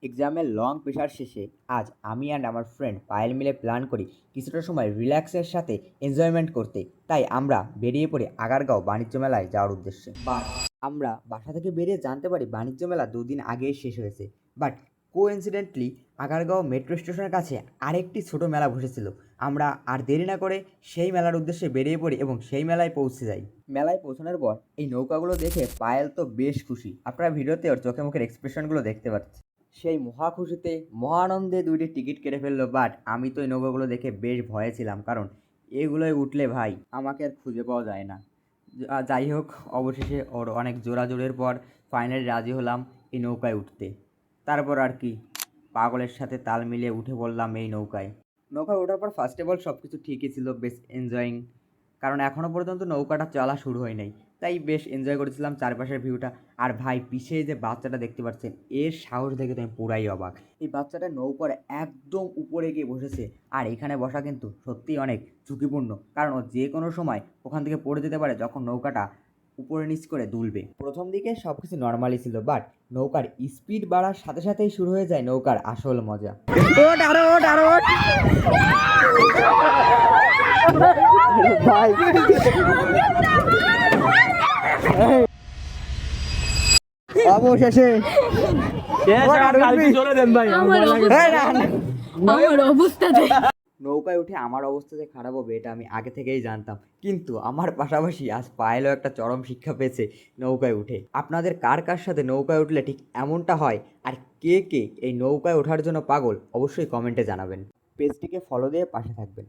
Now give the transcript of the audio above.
এক্সামের long pressure শেষে আজ আমি অ্যান্ড আমার ফ্রেন্ড পায়েল মিলে প্ল্যান করি কিছুটা সময় রিল্যাক্সের সাথে এনজয়মেন্ট করতে। তাই আমরা বেরিয়ে পড়ি আগারগাঁও বাণিজ্য মেলায় যাওয়ার উদ্দেশ্যে। আমরা বাসা থেকে বেরিয়ে জানতে পারি বাণিজ্য মেলা দুদিন আগেই শেষ হয়েছে। বাট কোইন্সিডেন্টলি আগারগাঁও মেট্রো স্টেশনের কাছে আরেকটি ছোট মেলা বসেছিল। আমরা আর দেরি না করে সেই মেলার উদ্দেশ্যে বেরিয়ে পড়ি এবং সেই মেলায় পৌঁছে যাই। মেলায় পৌঁছানোর পর এই নৌকাগুলো দেখে পায়েল তো বেশ খুশি। আপনারা ভিডিওতে ওর চোখে মুখের এক্সপ্রেশনগুলো দেখতে পাচ্ছেন। সেই মহা খুশিতে মহা আনন্দে 2টি টিকিট কেটে ফেললো। বাট আমি তো এই নৌকাগুলো দেখে বেশ ভয়ে ছিলাম, কারণ এগুলোয় উঠলে ভাই আমাকে আর খুঁজে পাওয়া যায় না। যাই হোক, অবশেষে ওর অনেক জোরাজোরের পর ফাইনালি রাজি হলাম এই নৌকায় উঠতে। তারপর আর কি, পাগলের সাথে তাল মিলিয়ে উঠে পড়লাম এই নৌকায়। নৌকায় ওঠার পর ফার্স্ট অফ অল সব কিছু ঠিকই ছিল, বেশ এনজয়িং, কারণ এখনও পর্যন্ত নৌকাটা চলা শুরু হয় নাই। তাই বেশ এনজয় করেছিলাম চারপাশের ভিউটা। আর ভাই, পিছিয়ে যে বাচ্চাটা দেখতে পাচ্ছেন, এর সাহস দেখে তো আমি পুরাই অবাক। এই বাচ্চাটা নৌকার একদম উপরে গিয়ে বসেছে। আর এখানে বসা কিন্তু সত্যিই অনেক ঝুঁকিপূর্ণ, কারণ ও যে কোনো সময় ওখান থেকে পড়ে যেতে পারে যখন নৌকাটা উপরে নিচ করে দুলবে। প্রথম দিকে সব কিছু নর্মালি ছিল, বাট নৌকার স্পিড বাড়ার সাথে সাথেই শুরু হয়ে যায় নৌকার আসল মজা। ওঠ আরো ওঠ আরো ওঠ ভাই, অবশেষে নৌকায় উঠে আমার অবস্থা যে খারাপ হবে এটা আমি আগে থেকেই জানতাম, কিন্তু আমার পাশাপাশি আজ পায়েলও একটা চরম শিক্ষা পেয়েছে নৌকায় উঠে। আপনাদের কার কার সাথে নৌকায় উঠলে ঠিক এমনটা হয়, আর কে কে এই নৌকায় ওঠার জন্য পাগল, অবশ্যই কমেন্টে জানাবেন। পেজটিকে ফলো দিয়ে পাশে থাকবেন।